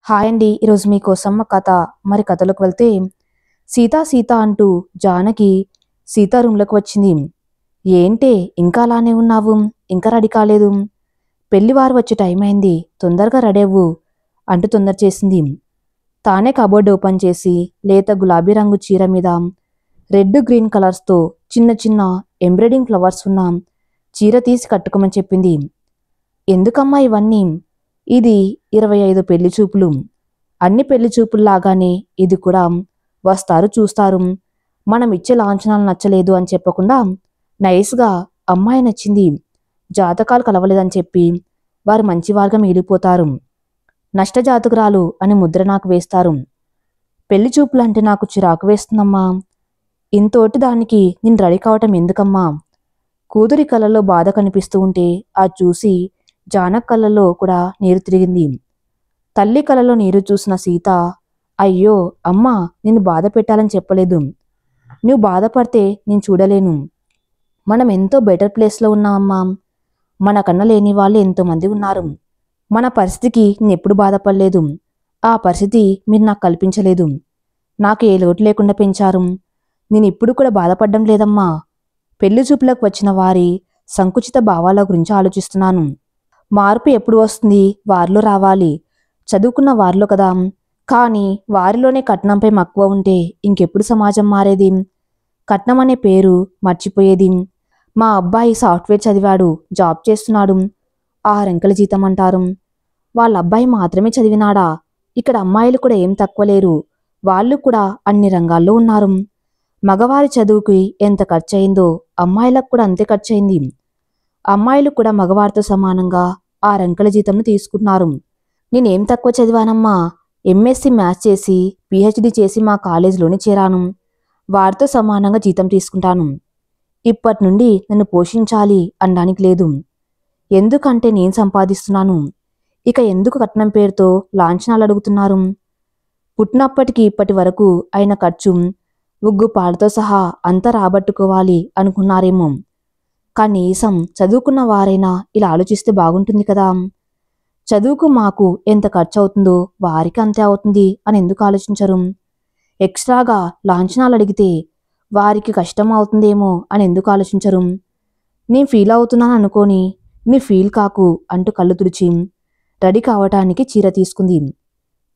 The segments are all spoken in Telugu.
హాయ్ అండి. ఈరోజు మీకోసం ఒక కథ. మరి కథలోకి వెళ్తే, సీత సీత అంటూ జానకి సీత రూమ్లోకి వచ్చింది. ఏంటే ఇంకా అలానే ఉన్నావు? ఇంకా రెడీ కాలేదు? పెళ్లివారు వచ్చే టైం అయింది, తొందరగా రెడీ అవ్వు అంటూ తొందర చేసింది. తానే కబోర్డ్ ఓపెన్ చేసి లేత గులాబీ రంగు చీర మీద రెడ్ గ్రీన్ కలర్స్తో చిన్న చిన్న ఎంబ్రాయిడింగ్ ఫ్లవర్స్ ఉన్న చీర తీసి కట్టుకోమని చెప్పింది. ఎందుకమ్మా ఇవన్నీ? ఇది 25 పెళ్లి చూపులు. అన్ని పెళ్లి చూపుల్లాగానే ఇది కూడా వస్తారు చూస్తారు. మనం ఇచ్చే లాంఛనాలు నచ్చలేదు అని చెప్పకుండా నైస్గా అమ్మాయి నచ్చింది, జాతకాలు కలవలేదని చెప్పి వారు మంచివారుగా మిగిలిపోతారు, నష్టజాతకురాలు అని ముద్ర నాకు వేస్తారు. పెళ్లి చూపులంటే నాకు చిరాకు వేస్తుందమ్మా. ఇంతోటి దానికి నేను రెడీ కావటం ఎందుకమ్మా? కూతురి కళ్ళలో బాధ కనిపిస్తూ ఉంటే అది చూసి జానక్ కళ్ళలో కూడా నీరు తిరిగింది. తల్లి కళ్ళలో నీరు చూసిన సీత, అయ్యో అమ్మా, నిన్ను బాధ పెట్టాలని చెప్పలేదు. నువ్వు బాధపడితే నేను చూడలేను. మనం ఎంతో బెటర్ ప్లేస్లో ఉన్నామమ్మా. మన కన్న లేని వాళ్ళు ఎంతోమంది ఉన్నారు. మన పరిస్థితికి నేను ఎప్పుడు బాధపడలేదు. ఆ పరిస్థితి మీరు నాకు కల్పించలేదు. నాకు ఏ లోటు లేకుండా పెంచారు. నేను ఇప్పుడు కూడా బాధపడడం లేదమ్మా. పెళ్లి చూపులకు వచ్చిన వారి సంకుచిత భావాల గురించి ఆలోచిస్తున్నాను. మార్పు ఎప్పుడు వస్తుంది? వారిలో రావాలి, చదువుకున్న వారిలో కదా. కానీ వారిలోనే కట్నంపై మక్కువ ఉంటే ఇంకెప్పుడు సమాజం మారేది? కట్నం అనే పేరు మర్చిపోయేది. మా అబ్బాయి సాఫ్ట్వేర్ చదివాడు, జాబ్ చేస్తున్నాడు, 6 అంకెల జీతం అంటారు. వాళ్ళ అబ్బాయి మాత్రమే చదివినాడా? ఇక్కడ అమ్మాయిలు కూడా ఏం తక్కువ లేరు. వాళ్ళు కూడా అన్ని రంగాల్లో ఉన్నారు. మగవారి చదువుకి ఎంత ఖర్చయిందో అమ్మాయిలకు కూడా అంతే ఖర్చయింది. అమ్మాయిలు కూడా మగవారితో సమానంగా 6 అంకెల జీతంను తీసుకుంటున్నారు. నేనేం తక్కువ చదివానమ్మా? ఎంఎస్సి మ్యాథ్స్ చేసి పిహెచ్డి చేసి మా కాలేజీలోనే చేరాను. వారితో సమానంగా జీతం తీసుకుంటాను. ఇప్పటి నుండి నన్ను పోషించాలి అనడానికి లేదు. ఎందుకంటే నేను సంపాదిస్తున్నాను. ఇక ఎందుకు కట్నం పేరుతో లాంఛనాలు అడుగుతున్నారు? పుట్టినప్పటికీ ఇప్పటి వరకు అయిన ఖర్చు ఉగ్గుపాలతో సహా అంతా రాబట్టుకోవాలి అనుకున్నారేమో. కనీసం చదువుకున్న వారైనా ఇలా ఆలోచిస్తే బాగుంటుంది కదా. చదువుకు మాకు ఎంత ఖర్చు అవుతుందో వారికి అంతే అవుతుంది అని ఎందుకు ఆలోచించరు? ఎక్స్ట్రాగా లాంఛనాలు అడిగితే వారికి కష్టం అవుతుందేమో అని ఎందుకు ఆలోచించరు? నేను ఫీల్ అవుతున్నాను అనుకోని నీ ఫీల్ కాకు అంటూ కళ్ళు తుడిచి రెడీ కావటానికి చీర తీసుకుంది.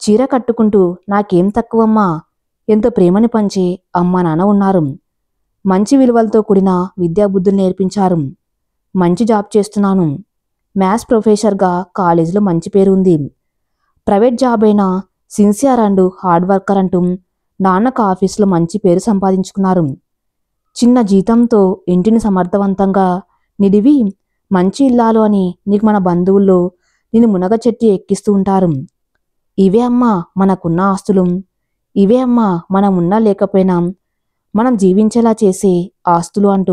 చీర కట్టుకుంటూ నాకేం తక్కువమ్మా, ఎంతో ప్రేమని పంచే అమ్మా నాన్న ఉన్నారు. మంచి విలువలతో కూడిన విద్యాబుద్ధులు నేర్పించారు. మంచి జాబ్ చేస్తున్నాను. మ్యాథ్స్ ప్రొఫెసర్గా కాలేజీలో మంచి పేరు ఉంది. ప్రైవేట్ జాబ్ అయినా సిన్సియర్ అండ్ హార్డ్ వర్కర్ అంటూ నాన్నకు ఆఫీసులో మంచి పేరు సంపాదించుకున్నారు. చిన్న జీతంతో ఇంటిని సమర్థవంతంగా నిడివి మంచి ఇల్లాలు అని నీకు మన బంధువుల్లో నిన్ను మునగ చెట్టు ఎక్కిస్తూ ఉంటారు. ఇవే అమ్మా మనకున్న ఆస్తులు. ఇవే అమ్మా మనమున్నా లేకపోయినా మనం జీవించేలా చేసే ఆస్తులు అంటూ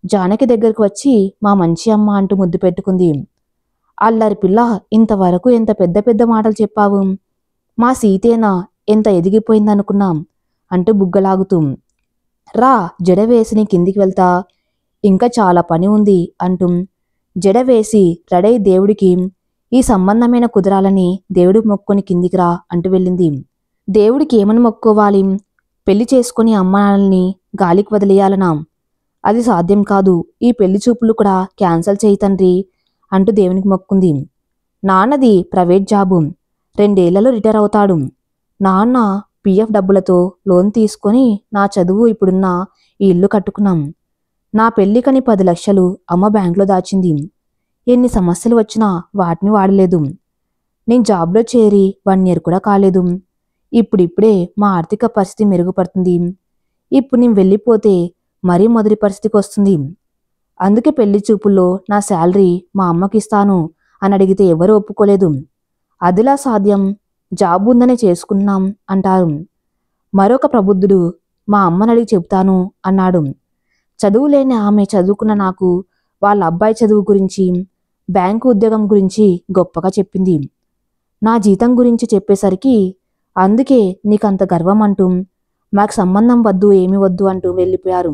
జానకి దగ్గరకు వచ్చి మా మంచి అమ్మ అంటూ ముద్దు పెట్టుకుంది. అల్లరి పిల్ల, ఇంతవరకు ఎంత పెద్ద పెద్ద మాటలు చెప్పావు. మా సీతేనా ఎంత ఎదిగిపోయిందనుకున్నాం అంటూ బుగ్గలాగుతూ. రా, జడ వేసి నీ కిందికి వెళ్తా, ఇంకా చాలా పని ఉంది అంటూ జడ వేసి రెడై దేవుడికి ఈ సంబంధమైన కుదరాలని దేవుడు మొక్కుని కిందికి రా అంటూ వెళ్ళింది. దేవుడికి ఏమని మొక్కుకోవాలి? పెళ్లి చేసుకుని అమ్మ నాన్నల్ని గాలికి వదిలేయాలనా? అది సాధ్యం కాదు. ఈ పెళ్లి చూపులు కూడా క్యాన్సల్ చేయి తండ్రి అంటూ దేవునికి మొక్కుంది. నాన్నది ప్రైవేట్ జాబు, 2 ఏళ్లలో రిటైర్ అవుతాడు. నాన్న పిఎఫ్ డబ్బులతో లోన్ తీసుకొని నా చదువు ఇప్పుడున్న ఈ ఇల్లు కట్టుకున్నాం. నా పెళ్లికని 10 లక్షలు అమ్మ బ్యాంకులో దాచింది. ఎన్ని సమస్యలు వచ్చినా వాటిని వాడలేదు. నేను జాబ్లో చేరి 1 ఇయర్ కూడా కాలేదు. ఇప్పుడిప్పుడే మా ఆర్థిక పరిస్థితి మెరుగుపడుతుంది. ఇప్పుడు నేను వెళ్ళిపోతే మరీ మొదటి పరిస్థితికి వస్తుంది. అందుకే పెళ్లి చూపుల్లో నా శాలరీ మా అమ్మకి ఇస్తాను అని అడిగితే ఎవరూ ఒప్పుకోలేదు. అదిలా సాధ్యం? జాబ్ ఉందనే చేసుకున్నాం అంటారు. మరొక ప్రబుద్ధుడు మా అమ్మని అడిగి చెబుతాను అన్నాడు. చదువు లేని ఆమె చదువుకున్న నాకు వాళ్ళ అబ్బాయి చదువు గురించి, బ్యాంకు ఉద్యోగం గురించి గొప్పగా చెప్పింది. నా జీతం గురించి చెప్పేసరికి అందుకే నీకంత గర్వం అంటూ మాకు సంబంధం వద్దు, ఏమి వద్దు అంటూ వెళ్ళిపోయారు.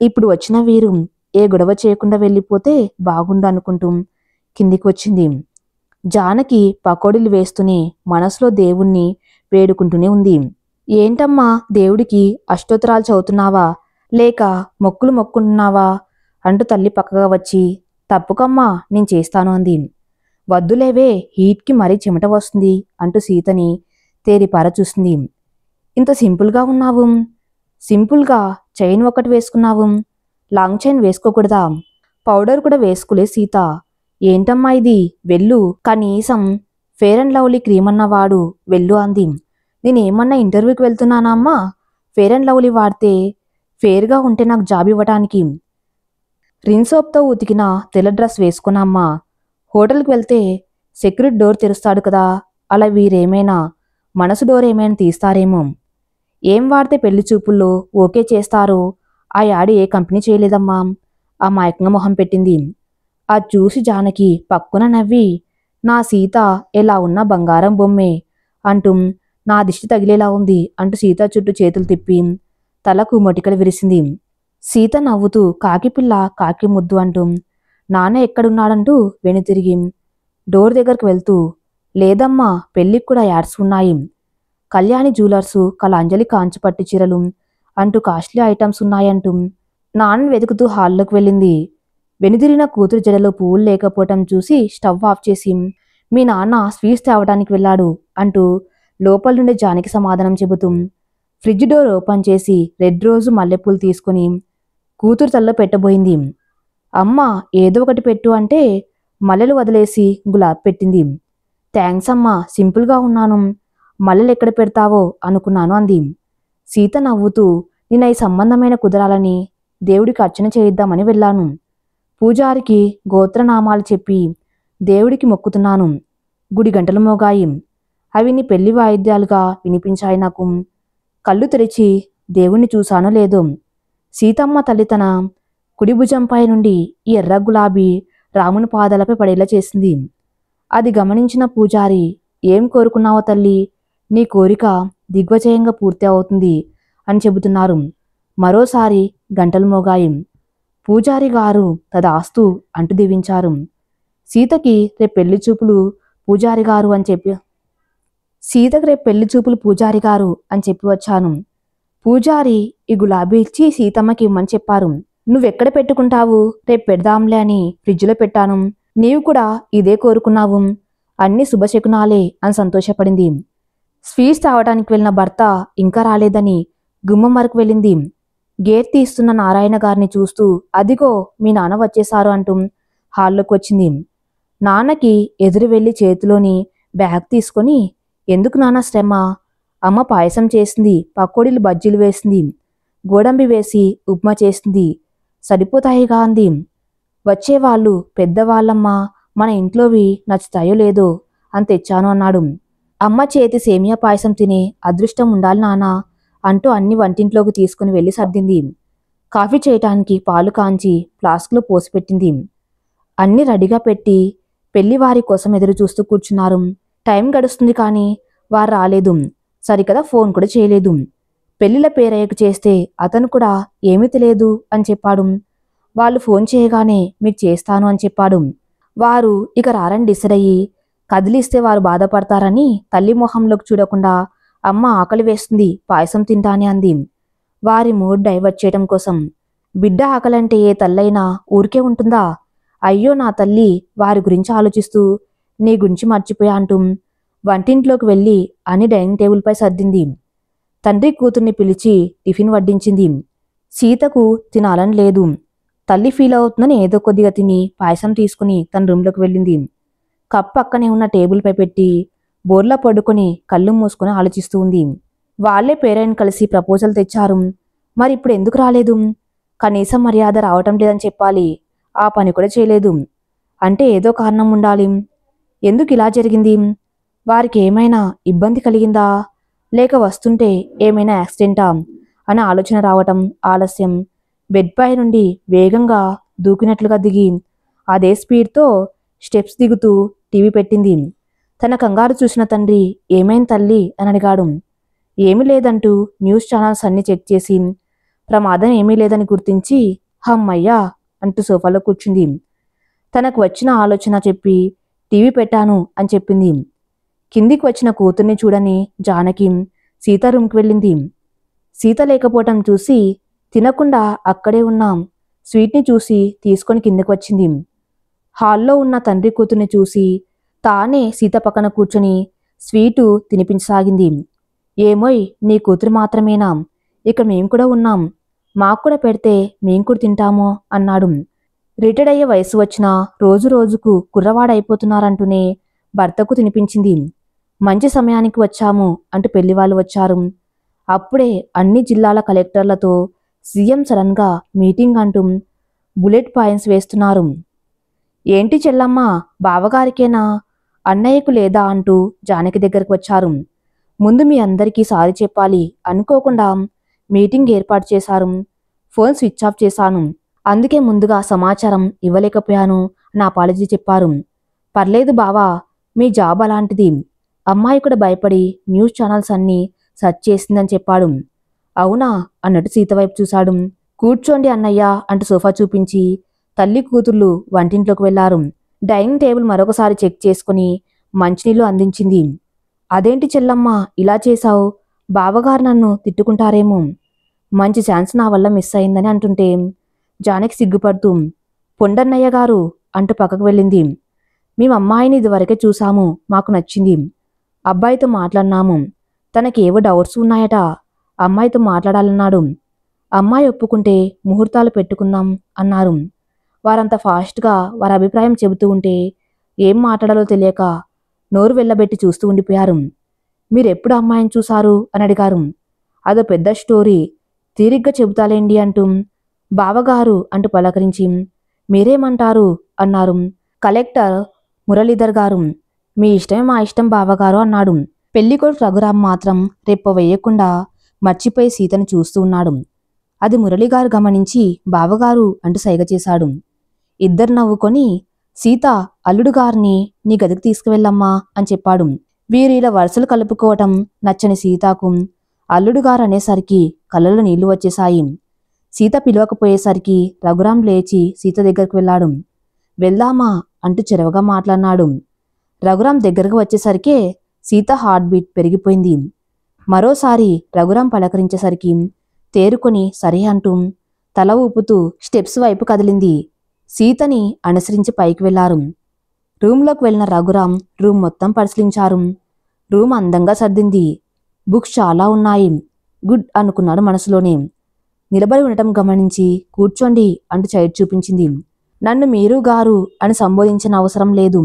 ఇప్పుడు వచ్చిన వీరు ఏ గొడవ చేయకుండా వెళ్ళిపోతే బాగుండు అనుకుంటూ కిందికి వచ్చింది. జానకి పకోడీలు వేస్తూనే మనసులో దేవుణ్ణి వేడుకుంటూనే ఉంది. ఏంటమ్మా, దేవుడికి అష్టోత్తరాలు చదువుతున్నావా, లేక మొక్కులు మొక్కుంటున్నావా అంటూ తల్లి పక్కగా వచ్చి, తప్పుకమ్మా, నేను చేస్తాను అంది. వద్దులేవే, హీట్కి మరీ చెమట వస్తుంది అంటూ సీతని తేరిపార చూసింది. ఇంత సింపుల్గా ఉన్నావు, సింపుల్గా చైన్ ఒకటి వేసుకున్నావు, లాంగ్ చైన్ వేసుకోకూడదా? పౌడర్ కూడా వేసుకోలే సీత. ఏంటమ్మా ఇది, వెళ్ళు, కనీసం ఫేర్ అండ్ లవ్లీ క్రీమ్ అన్నవాడు వెళ్ళు అంది. నేనేమన్నా ఇంటర్వ్యూకి వెళ్తున్నానా అమ్మా, ఫేర్ అండ్ లవ్లీ వాడితే? ఫేర్గా ఉంటే నాకు జాబ్ ఇవ్వటానికి. రిన్సోప్తో ఉతికిన తెల్ల డ్రెస్ వేసుకున్నామ్మా. హోటల్కి వెళ్తే సెక్యూరిటీ డోర్ తెరుస్తాడు కదా, అలా వీరేమైనా మనసు డోర్ ఏమైనా తీస్తారేమో. ఏం వాడితే పెళ్లి చూపుల్లో ఓకే చేస్తారో ఆ యాడి ఏ కంపెనీ చేయలేదమ్మా. ఆ మాయకంగా మొహం పెట్టింది. అది చూసి జానకి పక్కున నవ్వి, నా సీత ఎలా ఉన్నా బంగారం బొమ్మే అంటూ, నా దిష్టి తగిలేలా ఉంది అంటూ సీత చుట్టూ చేతులు తిప్పి తలకు మొటికలు విరిసింది. సీత నవ్వుతూ కాకిపిల్ల కాకి ముద్దు అంటూ నాన్న ఎక్కడున్నాడంటూ వెనుతిరిగి డోర్ దగ్గరకు వెళ్తూ, లేదమ్మా, పెళ్ళికి కూడా యాడ్స్ ఉన్నాయి. కళ్యాణి జ్యువెలర్సు, కళాంజలి కాంచిపట్టు చీరలు అంటూ కాస్ట్లీ ఐటమ్స్ ఉన్నాయంటూ నాన్నని వెతుకుతూ హాల్లోకి వెళ్ళింది. వెనుదిరిన కూతురు జడలో పువ్వులు లేకపోవటం చూసి స్టవ్ ఆఫ్ చేసి, మీ నాన్న స్వీట్స్ తేవడానికి వెళ్ళాడు అంటూ లోపల నుండి జానకి సమాధానం చెబుతూ ఫ్రిడ్జ్ డోర్ ఓపెన్ చేసి రెడ్ రోజు మల్లెపూలు తీసుకుని కూతురు తల్లో పెట్టబోయింది. అమ్మ, ఏదో ఒకటి పెట్టు అంటే మల్లెలు వదిలేసి గులాబ్ పెట్టింది. థ్యాంక్స్ అమ్మా, సింపుల్గా ఉన్నాను, మల్లెలు ఎక్కడ పెడతావో అనుకున్నాను అంది. సీత నవ్వుతూ, నిన్న ఈ సంబంధమైన కుదరాలని దేవుడికి అర్చన చేయిద్దామని వెళ్ళాను. పూజారికి గోత్రనామాలు చెప్పి దేవుడికి మొక్కుతున్నాను. గుడి గంటలు మోగాయి. అవి నీ పెళ్లి వాయిద్యాలుగా వినిపించాయి నాకు. కళ్ళు తెరిచి దేవుణ్ణి చూశానో లేదో, సీతమ్మ తల్లి తన కుడి భుజంపై నుండి ఈ ఎర్ర గులాబీ రాముని పాదాలపై పడేలా చేసింది. అది గమనించిన పూజారి, ఏం కోరుకున్నావో తల్లి, నీ కోరిక దిగ్విజయంగా పూర్తి అవుతుంది అని చెబుతున్నారు. మరోసారి గంటలు మోగాయి. పూజారి గారు తదాస్తు అంటూ దీవించారు. సీతకి రేపు పెళ్లి చూపులు పూజారి గారు అని చెప్పి వచ్చాను. పూజారి ఈ గులాబీ ఇచ్చి సీతమ్మకి ఇమ్మని చెప్పారు. నువ్వెక్కడ పెట్టుకుంటావు, రేపు పెడదాంలే అని ఫ్రిడ్జ్లో పెట్టాను. నీవు కూడా ఇదే కోరుకున్నావు, అన్ని శుభశకునాలే అని సంతోషపడింది. స్వీట్స్ తావడానికి వెళ్ళిన భర్త ఇంకా రాలేదని గుమ్మం వరకు వెళ్ళింది. గేట్ తీస్తున్న నారాయణ గారిని చూస్తూ, అదిగో మీ నాన్న వచ్చేశారు అంటూ హాల్లోకి వచ్చింది. నాన్నకి ఎదురు వెళ్ళి చేతిలోని బ్యాగ్ తీసుకొని, ఎందుకు నాన్న శ్రమ, అమ్మ పాయసం చేసింది, పకోడీలు బజ్జీలు వేసింది, గోడంబి వేసి ఉప్మా చేసింది, సరిపోతాయిగా అంది. వచ్చేవాళ్ళు పెద్దవాళ్ళమ్మా, మన ఇంట్లోవి నచ్చుతాయో లేదో అని తెచ్చాను అన్నాడు. అమ్మ చేతి సేమియా పాయసం తినే అదృష్టం ఉండాలి నానా అంటూ అన్ని వంటింట్లోకి తీసుకుని వెళ్ళి సర్దింది. కాఫీ చేయటానికి పాలు కాంచి ఫ్లాస్క్లో పోసిపెట్టింది. అన్ని రెడీగా పెట్టి పెళ్లివారి కోసం ఎదురు చూస్తూ కూర్చున్నారు. టైం గడుస్తుంది కానీ వారు రాలేదు. సరికదా ఫోన్ కూడా చేయలేదు. పెళ్లిల పేరయ్యకు చేస్తే అతను కూడా ఏమీ తెలియదు అని చెప్పాడు. వాళ్ళు ఫోన్ చేయగానే మీకు చేస్తాను అని చెప్పాడు. వారు ఇక రారని డిసైడ్ అయ్యి, కదిలిస్తే వారు బాధపడతారని తల్లి మొహంలోకి చూడకుండా, అమ్మ ఆకలి వేస్తుంది, పాయసం తింటానే అంది. వారి మూడ్ డైవర్ట్ చేయడం కోసం. బిడ్డ ఆకలంటే ఏ తల్లైనా ఊరికే ఉంటుందా? అయ్యో నా తల్లి, వారి గురించి ఆలోచిస్తూ నీ గురించి మర్చిపోయా అంటూ వంటింట్లోకి వెళ్ళి అని డైనింగ్ టేబుల్పై సర్దింది. తండ్రి కూతుర్ని పిలిచి టిఫిన్ వడ్డించింది. సీతకు తినాలని లేదు. తల్లి ఫీల్ అవుతుందని ఏదో కొద్దిగా తిని పాయసం తీసుకుని తన రూమ్లోకి వెళ్ళింది. కప్ పక్కనే ఉన్న టేబుల్పై పెట్టి బోర్లా పడుకొని కళ్ళు మూసుకొని ఆలోచిస్తూ ఉంది. వాళ్లే పేరెంట్ కలిసి ప్రపోజల్ తెచ్చారు. మరి ఇప్పుడు ఎందుకు రాలేదు? కనీసం మర్యాద రావటం లేదని చెప్పాలి. ఆ పని కూడా చేయలేదు అంటే ఏదో కారణం ఉండాలి. ఎందుకు ఇలా జరిగింది? వారికి ఏమైనా ఇబ్బంది కలిగిందా, లేక వస్తుంటే ఏమైనా యాక్సిడెంటా అని ఆలోచన రావటం ఆలస్యం. బెడ్ పై నుండి వేగంగా దూకినట్లుగా దిగి అదే స్పీడ్తో స్టెప్స్ దిగుతూ టీవీ పెట్టింది. తన కంగారు చూసిన తండ్రి, ఏమైంది తల్లి అని అడిగాడు. ఏమీ లేదంటూ న్యూస్ ఛానల్స్ అన్ని చెక్ చేసి ప్రమాదం ఏమీ లేదని గుర్తించి హమ్మయ్యా అంటూ సోఫాలో కూర్చుంది. తనకు వచ్చిన ఆలోచన చెప్పి టీవీ పెట్టాను అని చెప్పింది. కిందికి వచ్చిన కూతుర్ని చూడని జానకి సీత రూమ్కి వెళ్ళింది. సీత లేకపోవటం చూసి తినకుండా అక్కడే ఉన్న స్వీట్ని చూసి తీసుకొని కిందకి వచ్చింది. హాల్లో ఉన్న తండ్రి కూతుర్ని చూసి తానే సీత పక్కన కూర్చొని స్వీటు తినిపించసాగింది. ఏమోయ్, నీ కూతురు మాత్రమేనా? ఇక మేం కూడా ఉన్నాం, మాకు కూడా పెడితే మేం కూడా తింటామో అన్నాడు. రిటైర్డ్ అయ్యే వయసు వచ్చినా రోజు రోజుకు కుర్రవాడైపోతున్నారంటూనే భర్తకు తినిపించింది. మంచి సమయానికి వచ్చాము అంటూ పెళ్లివాళ్ళు వచ్చారు. అప్పుడే అన్ని జిల్లాల కలెక్టర్లతో సీఎం సడన్గా మీటింగ్ అంటూ బుల్లెట్ పాయింట్స్ వేస్తున్నారు. ఏంటి చెల్లమ్మ, బావగారికేనా, అన్నయ్యకు లేదా అంటూ జానకి దగ్గరకు వచ్చారు. ముందు మీ అందరికీ సారీ చెప్పాలి అనుకోకుండా మీటింగ్ ఏర్పాటు చేశారు. ఫోన్ స్విచ్ ఆఫ్ చేశాను, అందుకే ముందుగా సమాచారం ఇవ్వలేకపోయాను నా అపాలజీ చెప్పారు. పర్లేదు బావా, మీ జాబ్ అలాంటిది. అమ్మాయి కూడా భయపడి న్యూస్ ఛానల్స్ అన్నీ సెర్చ్ చేసిందని చెప్పాడు. అవునా అన్నట్టు సీత వైపు చూశాడు. కూర్చోండి అన్నయ్య అంటూ సోఫా చూపించి తల్లి కూతుర్లు వంటింట్లోకి వెళ్లారు. డైనింగ్ టేబుల్ మరొకసారి చెక్ చేసుకుని మంచినీళ్లు అందించింది. అదేంటి చెల్లమ్మ ఇలా చేశావు? బావగారు నన్ను తిట్టుకుంటారేమో. మంచి ఛాన్స్ నా వల్ల మిస్ అయిందని అంటుంటే జానకి సిగ్గుపడుతూ పొండన్నయ్య గారు అంటూ పక్కకు వెళ్ళింది. మేము అమ్మాయిని ఇదివరకే చూశాము, మాకు నచ్చింది. అబ్బాయితో మాట్లాడినాము, తనకేవో డౌట్స్ ఉన్నాయట, అమ్మాయితో మాట్లాడాలన్నాడు. అమ్మాయి ఒప్పుకుంటే ముహూర్తాలు పెట్టుకుందాం అన్నారు. వారంత ఫాస్ట్గా వారి అభిప్రాయం చెబుతూ ఉంటే ఏం మాట్లాడాలో తెలియక నోరు వెళ్ళబెట్టి చూస్తూ ఉండిపోయారు. మీరెప్పుడు అమ్మాయిని చూశారు అని అడిగారు. అదో పెద్ద స్టోరీ, తీరిగ్గా చెబుతాలేండి అంటూ బావగారు అంటూ పలకరించి మీరేమంటారు అన్నారు. కలెక్టర్ మురళీధర్ గారు మీ ఇష్టమే మా ఇష్టం బావగారు అన్నాడు. పెళ్లికొడుకు రఘురాం మాత్రం రెప్ప వేయకుండా మర్చిపోయి సీతను చూస్తూ ఉన్నాడు. అది మురళిగారు గమనించి బావగారు అంటూ సైగ చేశాడు. ఇద్దరు నవ్వుకొని సీత, అల్లుడు గారిని నీ గదికి తీసుకువెళ్ళమ్మా అని చెప్పాడు. వీరు ఇలా వరుసలు కలుపుకోవటం నచ్చని సీతాకు అల్లుడుగారు అనేసరికి కళ్ళలో నీళ్లు వచ్చేశాయి. సీత పిలవకపోయేసరికి రఘురాం లేచి సీత దగ్గరకు వెళ్ళాడు. వెళ్దామా అంటూ చెరవగా మాట్లాడినాడు. రఘురాం దగ్గరకు వచ్చేసరికే సీత హార్ట్ బీట్ పెరిగిపోయింది. మరోసారి రఘురాం పలకరించేసరికి తేరుకొని సరే అంటూ తల ఊపుతూ స్టెప్స్ వైపు కదిలింది. సీతని అనుసరించి పైకి వెళ్లారు. రూంలోకి వెళ్లిన రఘురాం రూమ్ మొత్తం పరిశీలించారు. రూమ్ అందంగా సర్దింది. బుక్స్ చాలా ఉన్నాయి. గుడ్ అనుకున్నాడు మనసులోనే. నిలబడి ఉండటం గమనించి కూర్చోండి అంటూ చైర్ చూపించింది. నన్ను మీరు గారు అని సంబోధించిన అవసరం లేదు.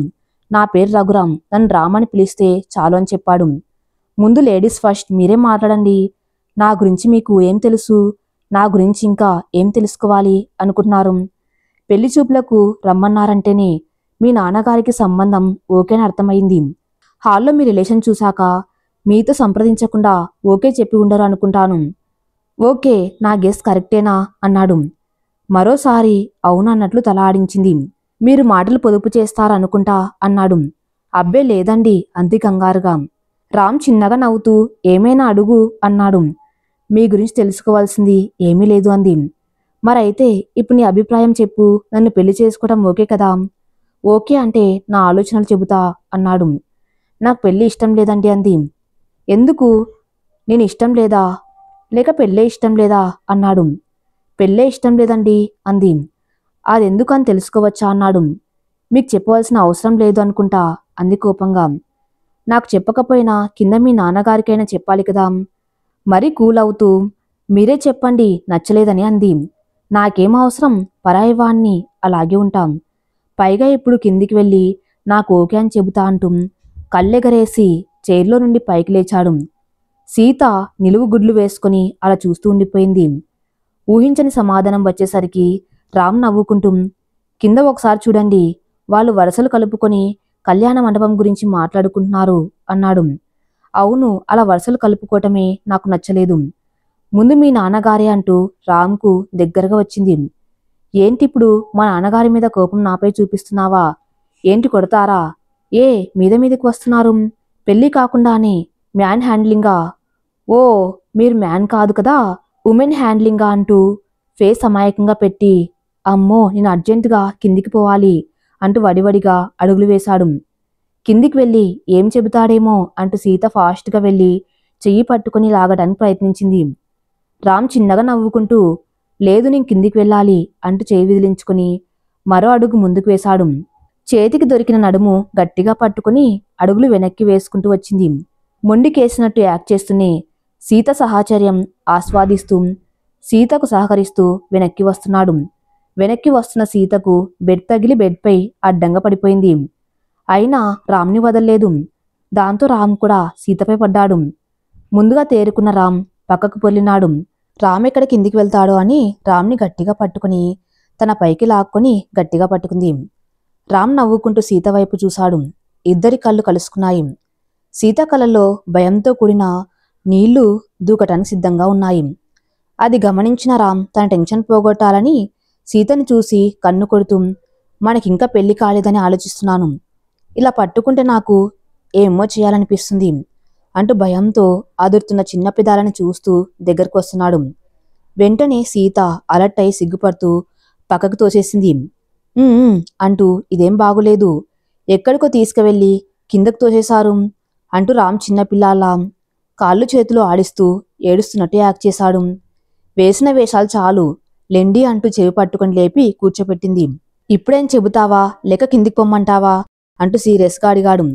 నా పేరు రఘురాం, నన్ను రామని పిలిస్తే చాలు అని చెప్పాడు. ముందు లేడీస్ ఫస్ట్, మీరే మాట్లాడండి. నా గురించి మీకు ఏం తెలుసు? నా గురించి ఇంకా ఏం తెలుసుకోవాలి అనుకుంటున్నారు? పెళ్లి చూపులకు రమ్మన్నారంటేనే మీ నాన్నగారికి సంబంధం ఓకే అని అర్థమైంది. హాల్లో మీ రిలేషన్ చూశాక మీతో సంప్రదించకుండా ఓకే చెప్పి ఉండరు అనుకుంటాను. ఓకే, నా గెస్ కరెక్టేనా అన్నాడు. మరోసారి అవునన్నట్లు తల ఆడించింది. మీరు మాటలు పొదుపు చేస్తారనుకుంటా అన్నాడు. అబ్బే లేదండి అంతే కంగారుగా. రామ్ చిన్నగా నవ్వుతూ ఏమైనా అడుగు అన్నాడు. మీ గురించి తెలుసుకోవాల్సింది ఏమీ లేదు అంది. మరైతే ఇప్పుడు నీ అభిప్రాయం చెప్పు, నన్ను పెళ్లి చేసుకోవడం ఓకే కదా? ఓకే అంటే నా ఆలోచనలు చెబుతా అన్నాడు. నాకు పెళ్లి ఇష్టం లేదండి అంది. ఎందుకు? నేను ఇష్టం లేదా లేక పెళ్ళే ఇష్టం లేదా అన్నాడు. పెళ్ళే ఇష్టం లేదండి అంది. అదెందుకని తెలుసుకోవచ్చా అన్నాడు. మీకు చెప్పవలసిన అవసరం లేదు అనుకుంటా అంది కోపంగా. నాకు చెప్పకపోయినా కింద మీ నాన్నగారికైనా చెప్పాలి కదా. మరీ కూల్ అవుతూ మీరే చెప్పండి నచ్చలేదని అంది. నాకేం అవసరం, పరాయి వాణ్ణి, అలాగే ఉంటాం. పైగా ఇప్పుడు కిందికి వెళ్ళి నాకు ఓకే అని చెబుతా అంటూ కళ్ళెగరేసి చైర్లో నుండి పైకి లేచాడు. సీత నిలువు గుడ్లు వేసుకుని అలా చూస్తూ ఉండిపోయింది. ఊహించని సమాధానం వచ్చేసరికి రామ్ నవ్వుకుంటూ కింద ఒకసారి చూడండి, వాళ్ళు వరసలు కలుపుకొని కళ్యాణ మండపం గురించి మాట్లాడుకుంటున్నారు అన్నాడు. అవును, అలా వరసలు కలుపుకోవటమే నాకు నచ్చలేదు. ముందు మీ నాన్నగారే అంటూ రామ్కు దగ్గరగా వచ్చింది. ఏంటిప్పుడు మా నాన్నగారి మీద కోపం నాపై చూపిస్తున్నావా? ఏంటి కొడతారా? ఏ మీద మీదకి వస్తున్నారు? పెళ్ళి కాకుండానే మ్యాన్ హ్యాండ్లింగా? ఓ, మీరు మ్యాన్ కాదు కదా, ఉమెన్ హ్యాండ్లింగా అంటూ ఫేస్ అమాయకంగా పెట్టి అమ్మో నేను అర్జెంటుగా కిందికి పోవాలి అంటూ వడివడిగా అడుగులు వేశాడు. కిందికి వెళ్ళి ఏం చెబుతాడేమో అంటూ సీత ఫాస్ట్గా వెళ్ళి చెయ్యి పట్టుకుని లాగడానికి ప్రయత్నించింది. రామ్ చిన్నగా నవ్వుకుంటూ లేదు నేను కిందికి వెళ్ళాలి అంటూ చేయి విదిలించుకుని మరో అడుగు ముందుకు వేశాడు. చేతికి దొరికిన నడుము గట్టిగా పట్టుకుని అడుగులు వెనక్కి వేసుకుంటూ వచ్చింది. మొండికేసినట్టు యాక్ట్ చేస్తూనే సీత సహచర్యం ఆస్వాదిస్తూ సీతకు సహకరిస్తూ వెనక్కి వస్తున్నాడు. వెనక్కి వస్తున్న సీతకు బెడ్ తగిలి బెడ్పై అడ్డంగా పడిపోయింది. అయినా రామ్ని వదల్లేదు. దాంతో రామ్ కూడా సీతపై పడ్డాడు. ముందుగా తేరుకున్న రామ్ పక్కకు పొర్లినాడు. రామ్ ఎక్కడ కిందికి వెళ్తాడో అని రామ్ని గట్టిగా పట్టుకుని తన పైకి లాక్కొని గట్టిగా పట్టుకుంది. రామ్ నవ్వుకుంటూ సీత వైపు చూశాడు. ఇద్దరి కళ్ళు కలుసుకున్నాయి. సీత కళ్ళల్లో భయంతో కూడిన నీళ్లు దూకటానికి సిద్ధంగా ఉన్నాయి. అది గమనించిన రామ్ తన టెన్షన్ పోగొట్టాలని సీతని చూసి కన్ను కొడుతూ మనకింకా పెళ్లి కాలేదని ఆలోచిస్తున్నాను. ఇలా పట్టుకుంటే నాకు ఏమో చేయాలనిపిస్తుంది అంటూ భయంతో అదురుతున్న చిన్న పెదాలని చూస్తూ దగ్గరకు వస్తున్నాడు. వెంటనే సీత అలర్ట్ అయి సిగ్గుపడుతూ పక్కకు తోసేసింది. అంటూ ఇదేం బాగులేదు, ఎక్కడికో తీసుకువెళ్ళి కిందకు తోసేశారు అంటూ రామ్ చిన్నపిల్లాలా కాళ్ళు చేతులు ఆడిస్తూ ఏడుస్తున్నట్టు యాక్ట్ చేశాడు. వేసిన వేషాలు చాలు లెండి అంటూ చెవి పట్టుకొని లేపి కూర్చోపెట్టింది. ఇప్పుడేం చెబుతావా లేక కిందికి పొమ్మంటావా అంటూ సీరియస్గా అడిగాడు.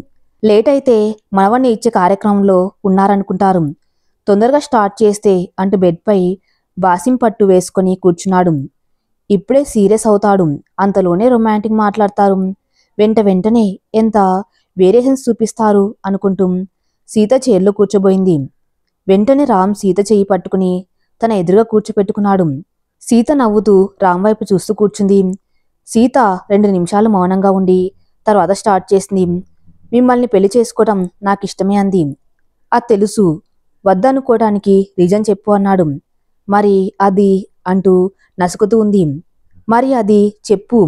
లేట్ అయితే మనవన్ని ఇచ్చే కార్యక్రమంలో ఉన్నారనుకుంటారు, తొందరగా స్టార్ట్ చేస్తే అంటూ బెడ్పై బాసిం పట్టు వేసుకొని కూర్చున్నాడు. ఇప్పుడే సీరియస్ అవుతాడు, అంతలోనే రొమాంటిక్ మాట్లాడతారు, వెంటనే ఎంత వేరియేషన్స్ చూపిస్తారు అనుకుంటూ సీత చైర్లో కూర్చోబోయింది. వెంటనే రామ్ సీత చెయ్యి పట్టుకుని తన ఎదురుగా కూర్చోపెట్టుకున్నాడు. సీత నవ్వుతూ రామ్ వైపు చూస్తూ కూర్చుంది. సీత 2 నిమిషాలు మౌనంగా ఉండి తర్వాత స్టార్ట్ చేసింది. మిమ్మల్ని పెళ్లి చేసుకోవటం నాకిష్టమే అంది. అది తెలుసు, వద్దనుకోవడానికి రీజన్ చెప్పు అన్నాడు. మరి అది అంటూ నసుకుతూ ఉంది. మరి అది చెప్పు,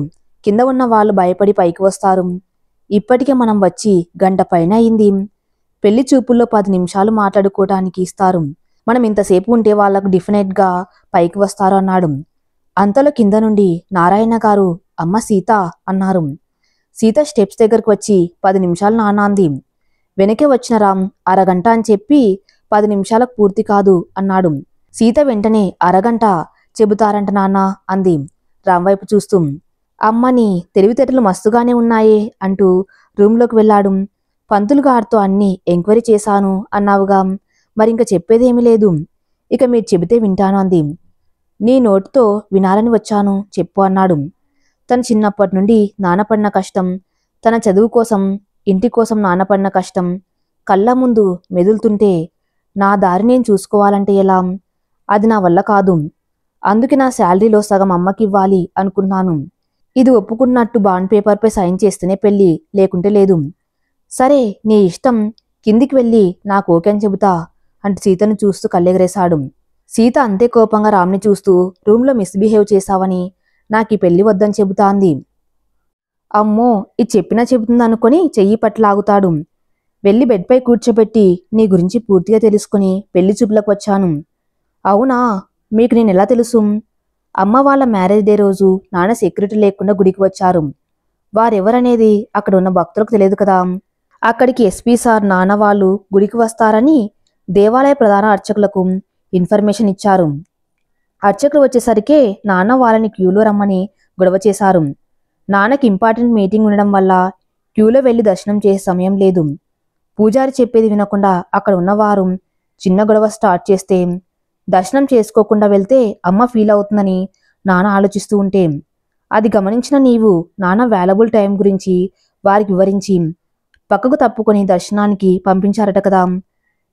కింద ఉన్న వాళ్ళు భయపడి పైకి వస్తారు. ఇప్పటికే మనం వచ్చి గంట పైన అయింది. పెళ్లి చూపుల్లో 10 నిమిషాలు మాట్లాడుకోవటానికి ఇస్తారు. మనం ఇంతసేపు ఉంటే వాళ్లకు డెఫినెట్గా పైకి వస్తారు అన్నాడు. అంతలో కింద నుండి నారాయణ గారు అమ్మ సీత అన్నారు. సీత స్టెప్స్ దగ్గరకు వచ్చి 10 నిమిషాలు నాన్న అంది. వెనకే వచ్చిన రామ్ అరగంట అని చెప్పి 10 నిమిషాలకు పూర్తి కాదు అన్నాడు. సీత వెంటనే అరగంట చెబుతారంట నాన్న అంది రామ్ వైపు చూస్తూ. అమ్మని తెలివితేటలు మస్తుగానే ఉన్నాయే అంటూ రూంలోకి వెళ్ళాడు. పంతులు గారితో అన్నీ ఎంక్వైరీ చేశాను అన్నావుగా, మరింక చెప్పేదేమీ లేదు, ఇక మీరు చెబితే వింటాను అంది. నీ నోటితో వినాలని వచ్చాను, చెప్పు అన్నాడు. తను చిన్నప్పటి నుండి నాన్నపడిన కష్టం, తన చదువు కోసం ఇంటి కోసం నాన్నపడిన కష్టం కళ్ళ ముందు మెదులుతుంటే నా దారి నేను చూసుకోవాలంటే ఎలా, అది నా వల్ల కాదు. అందుకే నా శాలరీలో సగం అమ్మకి ఇవ్వాలి అనుకున్నాను. ఇది ఒప్పుకున్నట్టు బాండ్ పేపర్పై సైన్ చేస్తేనే పెళ్ళి, లేకుంటే లేదు. సరే నీ ఇష్టం, కిందికి వెళ్ళి నాకు ఓకే అని చెబుతా అంటూ సీతను చూస్తూ కళ్ళెగరేశాడు. సీత అంతే కోపంగా రామ్ని చూస్తూ రూమ్లో మిస్బిహేవ్ చేశావని నాకు ఈ పెళ్లి వద్దని చెబుతా అంది. అమ్మో, ఇది చెప్పినా చెబుతుందనుకొని చెయ్యి పట్లాగుతాడు. వెళ్ళి బెడ్పై కూర్చోబెట్టి నీ గురించి పూర్తిగా తెలుసుకుని పెళ్లి చూపులకు వచ్చాను. అవునా, మీకు నేను ఎలా తెలుసు? అమ్మ వాళ్ళ మ్యారేజ్ డే రోజు నాన్న సెక్యూరిటీ లేకుండా గుడికి వచ్చారు. వారెవరనేది అక్కడ ఉన్న భక్తులకు తెలియదు కదా. అక్కడికి ఎస్పీ సార్ నాన్న వాళ్ళు గుడికి వస్తారని దేవాలయ ప్రధాన అర్చకులకు ఇన్ఫర్మేషన్ ఇచ్చారు. అర్చకులు వచ్చేసరికే నాన్న వాళ్ళని క్యూలో రమ్మని గొడవ చేశారు. నాన్నకి ఇంపార్టెంట్ మీటింగ్ ఉండడం వల్ల క్యూలో వెళ్ళి దర్శనం చేసే సమయం లేదు. పూజారి చెప్పేది వినకుండా అక్కడ ఉన్నవారు చిన్న గొడవ స్టార్ట్ చేస్తే దర్శనం చేసుకోకుండా వెళ్తే అమ్మ ఫీల్ అవుతుందని నాన్న ఆలోచిస్తూ ఉంటే అది గమనించిన నీవు నాన్న వాల్యుబుల్ టైం గురించి వారికి వివరించి పక్కకు తప్పుకొని దర్శనానికి పంపించారట కదా.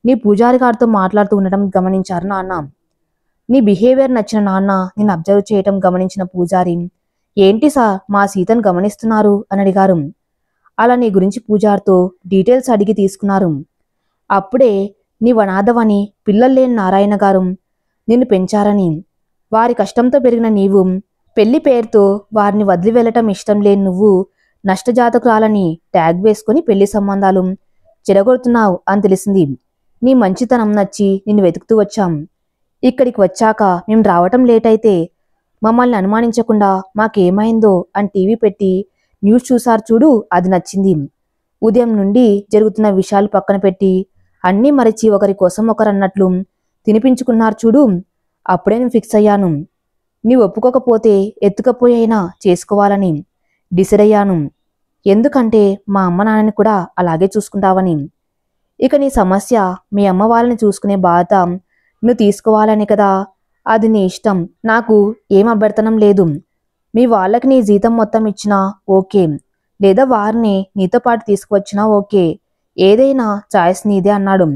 నీ పూజారి గారితో మాట్లాడుతూ ఉండటం గమనించారు నాన్న. నీ బిహేవియర్ నచ్చిన నాన్న నిన్ను అబ్జర్వ్ చేయటం గమనించిన పూజారి ఏంటి సార్ మా సీతను గమనిస్తున్నారు అని అడిగారు. అలా నీ గురించి పూజారితో డీటెయిల్స్ అడిగి తీసుకున్నారు. అప్పుడే నీవు అనాథవని, పిల్లలు లేని నారాయణ గారు నిన్ను పెంచారని, వారి కష్టంతో పెరిగిన నీవు పెళ్లి పేరుతో వారిని వదిలి వెళ్ళటం ఇష్టం లేని నువ్వు నష్టజాతకురాలని ట్యాగ్ వేసుకుని పెళ్లి సంబంధాలు చెడగొడుతున్నావు అని తెలిసింది. నీ మంచితనం నచ్చి నిన్ను వెతుకుతూ వచ్చాం. ఇక్కడికి వచ్చాక మేము రావటం లేట్ అయితే మమ్మల్ని అనుమానించకుండా మాకేమైందో అని టీవీ పెట్టి న్యూస్ చూసారు చూడు, అది నచ్చింది. ఉదయం నుండి జరుగుతున్న విషయాలు పక్కన పెట్టి అన్నీ మరిచి ఒకరి కోసం ఒకరన్నట్లు తినిపించుకున్నారు చూడు. అప్పుడే నేను ఫిక్స్ అయ్యాను. నీ ఒప్పుకోకపోతే ఎత్తుకపోయైనా చేసుకోవాలని డిసైడ్ అయ్యాను. ఎందుకంటే మా అమ్మ నాన్నని కూడా అలాగే చూసుకుంటావని. ఇక నీ సమస్య మీ అమ్మ వాళ్ళని చూసుకునే బాధ్యత నువ్వు తీసుకోవాలని కదా. అది నీ ఇష్టం. నాకు ఏం అభ్యర్థనం లేదు. మీ వాళ్ళకి నీ జీతం మొత్తం ఇచ్చినా ఓకే, లేదా వారిని నీతో పాటు తీసుకువచ్చినా ఓకే, ఏదైనా చాయిస్ నీదే అన్నాడు.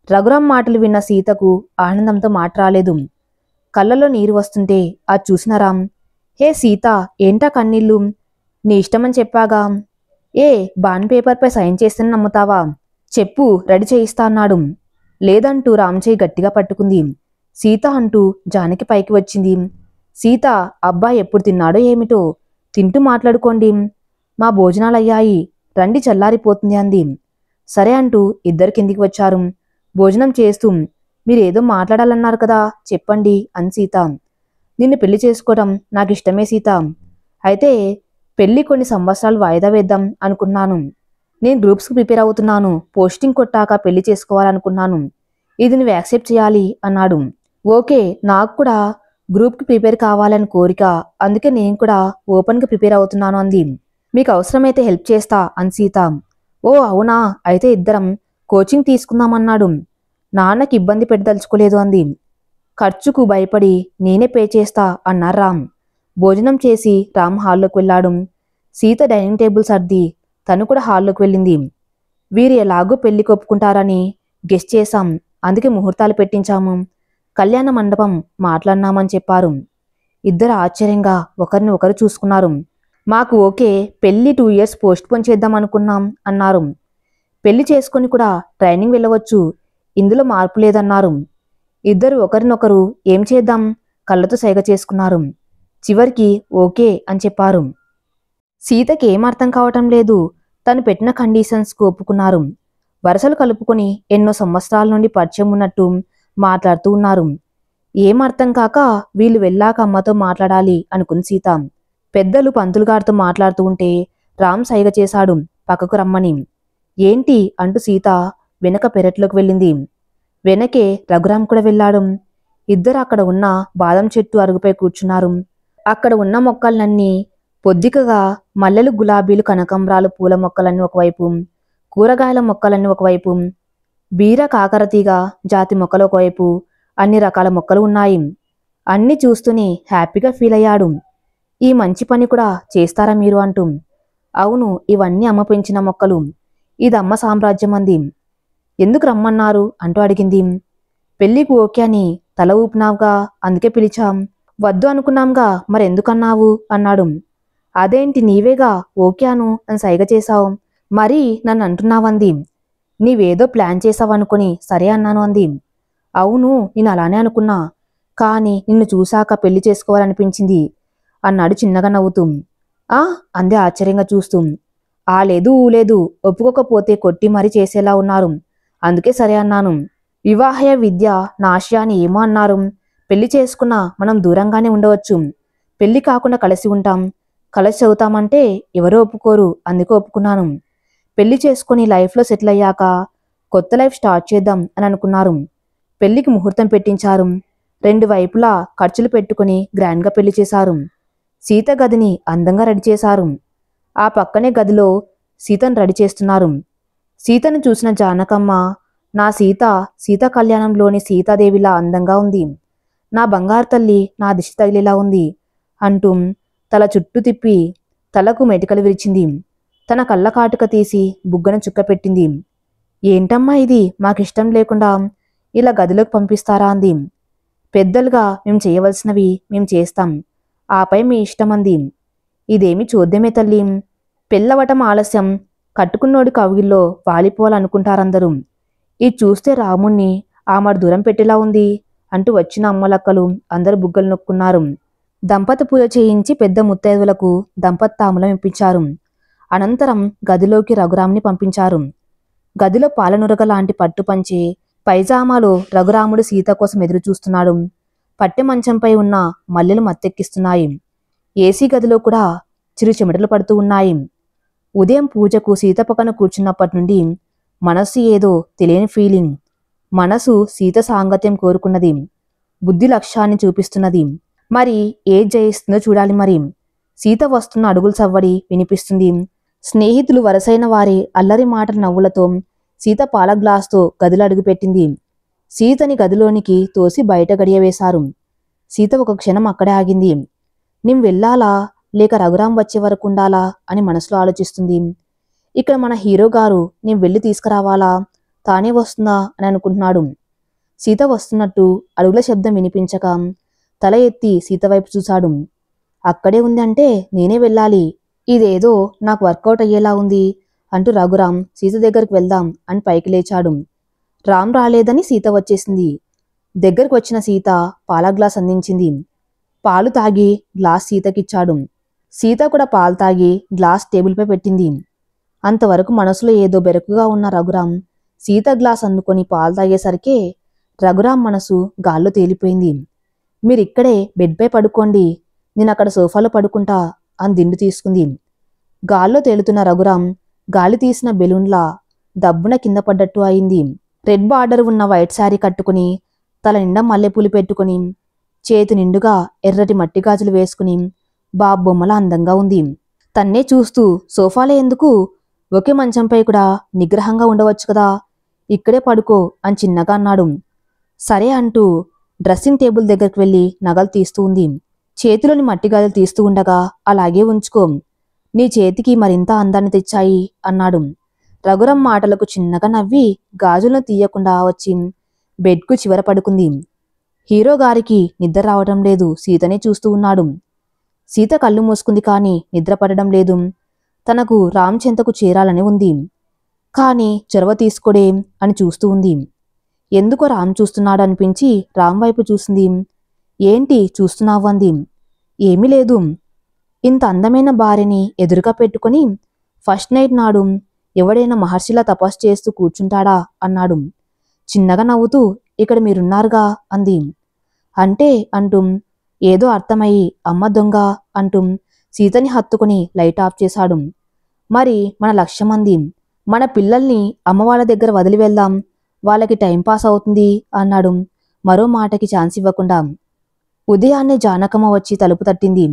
రఘురాం మాటలు విన్న సీతకు ఆనందంతో మాట రాలేదు. కళ్ళలో నీరు వస్తుంటే అది చూసిన రామ్, హే సీత, ఏంటా కన్నీళ్ళు? నీ ఇష్టమని చెప్పాగా. ఏ బాండ్ పేపర్పై సైన్ చేస్తే నమ్ముతావా? చెప్పు, రెడీ చేయిస్తా అన్నాడు. లేదంటూ రామ్ చేయి గట్టిగా పట్టుకుంది. సీత అంటూ జానకి పైకి వచ్చింది. సీత, అబ్బాయి ఎప్పుడు తిన్నాడో ఏమిటో, తింటూ మాట్లాడుకోండి. మా భోజనాలయ్యాయి, రండి చల్లారిపోతుంది అంది. సరే అంటూ ఇద్దరు కిందికి వచ్చారు. భోజనం చేస్తూ, మీరేదో మాట్లాడాలన్నారు కదా, చెప్పండి అని సీత. నిన్ను పెళ్లి చేసుకోవడం నాకు ఇష్టమే సీత. అయితే పెళ్లి కొన్ని సంవత్సరాలు వాయిదా వేద్దాం అనుకున్నాను. నేను గ్రూప్స్కి ప్రిపేర్ అవుతున్నాను. పోస్టింగ్ కొట్టాక పెళ్లి చేసుకోవాలనుకున్నాను. ఇది నువ్వు యాక్సెప్ట్ చేయాలి అన్నాడు. ఓకే, నాకు కూడా గ్రూప్కి ప్రిపేర్ కావాలని కోరిక, అందుకే నేను కూడా ఓపెన్కి ప్రిపేర్ అవుతున్నాను అంది. మీకు అవసరమైతే హెల్ప్ చేస్తా అని సీత. ఓ అవునా, అయితే ఇద్దరం కోచింగ్ తీసుకుందామన్నాడు. నాన్నకి ఇబ్బంది పెట్టదలుచుకోలేదు అంది. ఖర్చుకు భయపడి నేనే పే చేస్తా అన్నారు రామ్. భోజనం చేసి రామ్ హాల్లోకి వెళ్ళాడు. సీత డైనింగ్ టేబుల్ సర్ది తను కూడా హాల్లోకి వెళ్ళింది. వీరు ఎలాగో పెళ్లి కొప్పుకుంటారని గెస్ట్ చేశాం, అందుకే ముహూర్తాలు పెట్టించాము, కళ్యాణ మండపం మాట్లాడినామని చెప్పారు. ఇద్దరు ఆశ్చర్యంగా ఒకరిని ఒకరు చూసుకున్నారు. మాకు ఓకే, పెళ్లి 2 years పోస్ట్ పోన్ చేద్దాం అనుకున్నాం అన్నారు. పెళ్లి చేసుకొని కూడా ట్రైనింగ్ వెళ్ళవచ్చు, ఇందులో మార్పు లేదన్నారు. ఇద్దరు ఒకరినొకరు ఏం చేద్దాం కళ్ళతో సైగ చేసుకున్నారు. చివరికి ఓకే అని చెప్పారు. సీతకి ఏం అర్థం కావటం లేదు. తను పెట్టిన కండిషన్స్కు ఒప్పుకున్నారు. వరుసలు కలుపుకొని ఎన్నో సంవత్సరాల నుండి పరిచయం ఉన్నట్టు మాట్లాడుతూ ఉన్నారు. ఏం అర్థం కాక వీళ్ళు వెళ్ళాక అమ్మతో మాట్లాడాలి అనుకుంది సీత. పెద్దలు పంతులు గారితో మాట్లాడుతూ ఉంటే రామ్ సైగ చేశాడు పక్కకు రమ్మని. ఏంటి అంటూ సీత వెనక పెరట్లోకి వెళ్ళింది. వెనకే రఘురాం కూడా వెళ్ళాడు. ఇద్దరు అక్కడ ఉన్న బాదం చెట్టు అరుగుపై కూర్చున్నారు. అక్కడ ఉన్న మొక్కలన్నీ పొద్దికగా మల్లెలు, గులాబీలు, కనకంబరాలు పూల మొక్కలన్నీ ఒకవైపు, కూరగాయల మొక్కలన్నీ ఒకవైపు, బీర, కాకరతీగ జాతి మొక్కలు ఒకవైపు, అన్ని రకాల మొక్కలు ఉన్నాయి. అన్నీ చూస్తూనే హ్యాపీగా ఫీల్ అయ్యాడు. ఈ మంచి పని కూడా చేస్తారా మీరు అంటూ. అవును, ఇవన్నీ అమ్మ పెంచిన మొక్కలు, ఇదమ్మ సామ్రాజ్యం అంది. ఎందుకు రమ్మన్నారు అంటూ అడిగింది. పెళ్లికి ఓకే అని తల ఊపినావుగా, అందుకే పిలిచాం. వద్దు అనుకున్నాంగా, మరెందుకన్నావు అన్నాడు. అదేంటి, నీవేగా ఓకే అను అని సైగ చేశావు, మరి నన్ను అంటున్నావంది. నీవేదో ప్లాన్ చేసావనుకుని సరే అన్నాను అంది. అవును, నేను అలానే అనుకున్నా, కానీ నిన్ను చూశాక పెళ్లి చేసుకోవాలనిపించింది అన్నాడు చిన్నగా నవ్వుతూ. ఆ అందే ఆశ్చర్యంగా చూస్తూ. ఆ లేదు ఊ లేదు, ఒప్పుకోకపోతే కొట్టి మరీ చేసేలా ఉన్నారు, అందుకే సరే అన్నాను. వివాహయ విద్య నాశ్య అని ఏమో అన్నారు. పెళ్లి చేసుకున్నా మనం దూరంగానే ఉండవచ్చు, పెళ్లి కాకుండా కలిసి ఉంటాం, కలిసి చదువుతామంటే ఎవరో ఒప్పుకోరు, అందుకే ఒప్పుకున్నాను. పెళ్లి చేసుకుని లైఫ్లో సెటిల్ అయ్యాక కొత్త లైఫ్ స్టార్ట్ చేద్దాం అని అనుకున్నారు. పెళ్లికి ముహూర్తం పెట్టించారు. 2 వైపులా ఖర్చులు పెట్టుకుని గ్రాండ్గా పెళ్లి చేశారు. సీత గదిని అందంగా రెడీ చేశారు. ఆ పక్కనే గదిలో సీతను రెడీ చేస్తున్నారు. సీతను చూసిన జానకమ్మ, నా సీత సీతా కళ్యాణంలోని సీతాదేవిలా అందంగా ఉంది, నా బంగారు తల్లి నా దిష్టి తగిలేలా ఉంది అంటూ తల చుట్టూ తిప్పి తలకు మెటికలు విరిచింది. తన కళ్ళ కాటుక తీసి బుగ్గన చుక్క పెట్టింది. ఏంటమ్మా ఇది, మాకిష్టం లేకుండా ఇలా గదిలోకి పంపిస్తారా అంది. పెద్దలుగా మేము చేయవలసినవి మేము చేస్తాం, ఆపై మీ ఇష్టం అంది. ఇదేమి చూద్దామే తల్లి, పెళ్ళవటం ఆలస్యం, కట్టుకున్నోడి కవిగిల్లో వాలిపోవాలనుకుంటారందరూ. ఇది చూస్తే రాముణ్ణి ఆమడు దూరం పెట్టేలా ఉంది అంటూ వచ్చిన అమ్మలక్కలు అందరూ బుగ్గలు నొక్కున్నారు. దంపతి పూజ చేయించి పెద్ద ముత్తైదువులకు దంపతి తాములం ఇప్పించారు. అనంతరం గదిలోకి రఘురాముని పంపించారు. గదిలో పాలనురగ లాంటి పట్టు పంచి పైజామాలో రఘురాముడు సీత కోసం ఎదురు చూస్తున్నాడు. పట్టె మంచంపై ఉన్న మల్లెలు మత్తెక్కిస్తున్నాయి. ఏసీ గదిలో కూడా చిరు చెమటలు పడుతూ ఉన్నాయి. ఉదయం పూజకు సీత పక్కన కూర్చున్నప్పటి నుండి మనస్సు ఏదో తెలియని ఫీలింగ్. మనసు సీత సాంగత్యం కోరుకున్నది. బుద్ధి లక్ష్యాన్ని చూపిస్తున్నది. మరి ఏం జయిస్తుందో చూడాలి. మరి సీత వస్తున్న అడుగుల సవ్వడి వినిపిస్తుంది. స్నేహితులు వరసైన వారి అల్లరి మాటల నవ్వులతో సీత పాల గ్లాస్తో గదిలో అడుగుపెట్టింది. సీతని గదిలోనికి తోసి బయట గడియవేశారు. సీత ఒక క్షణం అక్కడే ఆగింది. నేను వెళ్ళాలా లేక రఘురాం వచ్చే వరకు ఉండాలా అని మనసులో ఆలోచిస్తుంది. ఇక్కడ మన హీరో గారు నేను వెళ్ళి తీసుకురావాలా, తానే వస్తుందా అని అనుకుంటున్నాడు. సీత వస్తున్నట్టు అడుగుల శబ్దం వినిపించక తల ఎత్తి సీత వైపు చూశాడు. అక్కడే ఉంది అంటే నేనే వెళ్ళాలి, ఇదేదో నాకు వర్కౌట్ అయ్యేలా ఉంది అంటూ రఘురాం సీత దగ్గరికి వెళ్దాం అని పైకి లేచాడు. రామ్ రాలేదని సీత వచ్చేసింది. దగ్గరకు వచ్చిన సీత పాల గ్లాస్ అందించింది. పాలు తాగి గ్లాస్ సీతకిచ్చాడు. సీత కూడా పాలు తాగి గ్లాస్ టేబుల్పై పెట్టింది. అంతవరకు మనసులో ఏదో బెరుకుగా ఉన్న రఘురాం సీత గ్లాస్ అందుకొని పాలు తాగేసరికే రఘురాం మనసు గాల్లో తేలిపోయింది. మీరిక్కడే బెడ్పై పడుకోండి, నేను అక్కడ సోఫాలో పడుకుంటా అని దిండు తీసుకుంది. గాల్లో తేలుతున్న రఘురాం గాలి తీసిన బెలూన్లా దబ్బున కింద పడ్డట్టు అయింది. రెడ్ బార్డర్ ఉన్న వైట్ శారీ కట్టుకుని తల నిండా మల్లెపూలు పెట్టుకుని చేతి నిండుగా ఎర్రటి మట్టి గాజులు వేసుకుని బాబొమ్మలా అందంగా ఉంది. తన్నే చూస్తూ సోఫాలో ఎందుకు, ఒకే మంచంపై కూడా నిగ్రహంగా ఉండవచ్చు కదా, ఇక్కడే పడుకో అని చిన్నగా అన్నాడు. సరే అంటూ డ్రెస్సింగ్ టేబుల్ దగ్గరికి వెళ్ళి నగలు తీస్తూ ఉంది. చేతిలోని మట్టి గాజులు తీస్తూ ఉండగా అలాగే ఉంచుకో, నీ చేతికి మరింత అందాన్ని తెచ్చాయి అన్నాడు. రఘురాం మాటలకు చిన్నగా నవ్వి గాజులను తీయకుండా వచ్చి బెడ్కు చివర పడుకుంది. హీరో గారికి నిద్ర రావటం లేదు. సీతనే చూస్తూ ఉన్నాడు. సీత కళ్ళు మూసుకుంది కానీ నిద్ర పడడం లేదు. తనకు రామ్ చెంతకు చేరాలని ఉంది. కానీ చొరవ తీసుకోడే అని చూస్తూ ఉంది. ఎందుకో రామ్ చూస్తున్నాడు అనిపించి రామ్ వైపు చూసింది. ఏంటి చూస్తున్నావు అంది. ఏమీ లేదు. ఇంత అందమైన భార్యని ఎదురుగా పెట్టుకుని ఫస్ట్ నైట్ నాడు ఎవడైనా మహర్షిలా తపస్సు చేస్తూ కూర్చుంటాడా అన్నాడు. చిన్నగా నవ్వుతూ ఇక్కడ మీరున్నారుగా అంది. అంటే అంటూ ఏదో అర్థమయ్యి అమ్మ దొంగ అంటూ సీతని హత్తుకుని లైట్ ఆఫ్ చేశాడు. మరి మన లక్ష్యం అంది. మన పిల్లల్ని అమ్మ వాళ్ళ దగ్గర వదిలి వెళ్దాం, వాళ్ళకి టైంపాస్ అవుతుంది అన్నాడు మరో మాటకి ఛాన్స్ ఇవ్వకుండా. ఉదయాన్నే జానకమ్మ వచ్చి తలుపు తట్టింది.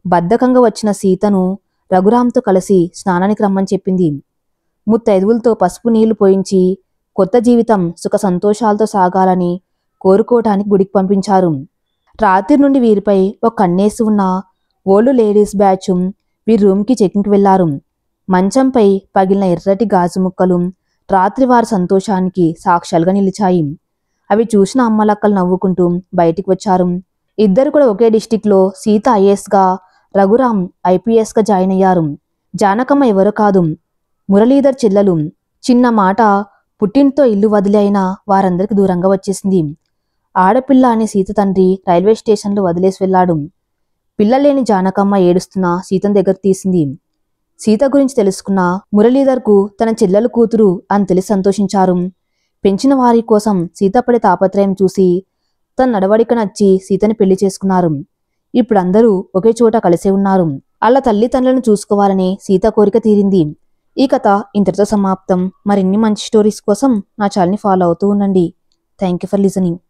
బద్ధకంగా వచ్చిన సీతను రఘురాంతో కలిసి స్నానానికి రమ్మని చెప్పింది. ముత్తైదువులతో పసుపు నీళ్లు పోయించి కొత్త జీవితం సుఖ సంతోషాలతో సాగాలని కోరుకోవటానికి గుడికి పంపించారు. రాత్రి నుండి వీరిపై ఒక కన్నేసి ఉన్న ఓల్డ్ లేడీస్ బ్యాచ్ వీరి రూమ్కి చెకింగ్కి వెళ్లారు. మంచంపై పగిలిన ఎర్రటి గాజు ముక్కలు రాత్రి వారి సంతోషానికి సాక్ష్యాలుగా నిలిచాయి. అవి చూసిన అమ్మలక్కలు నవ్వుకుంటూ బయటికి వచ్చారు. ఇద్దరు కూడా ఒకే డిస్టిక్లో, సీత ఐఏఎస్గా, రఘురాం ఐపీఎస్గా జాయిన్ అయ్యారు. జానకమ్మ ఎవరో కాదు, మురళీధర్ చెల్లెలు. చిన్న మాట, పుట్టింటితో ఇల్లు వదిలి అయినా వారందరికి దూరంగా వచ్చేసింది. ఆడపిల్ల అనే సీత తండ్రి రైల్వే స్టేషన్లో వదిలేసి వెళ్లాడు. పిల్లలేని జానకమ్మ ఏడుస్తున్న సీతను దగ్గర తీసింది. సీత గురించి తెలుసుకున్న మురళీధర్కు తన చెల్లెలు కూతురు అని తెలిసి సంతోషించారు. పెంచిన వారి కోసం సీత పడే తాపత్రయం చూసి తన నడవడిక నచ్చి సీతని పెళ్లి చేసుకున్నారు. ఇప్పుడు అందరూ ఒకే చోట కలిసే ఉన్నారు. అలా తల్లిదండ్రులను చూసుకోవాలని సీత కోరిక తీరింది. ఈ కథ ఇంతటితో సమాప్తం. మరిన్ని మంచి స్టోరీస్ కోసం నా ఛానల్ని ఫాలో అవుతూ ఉండండి. Thank you for listening.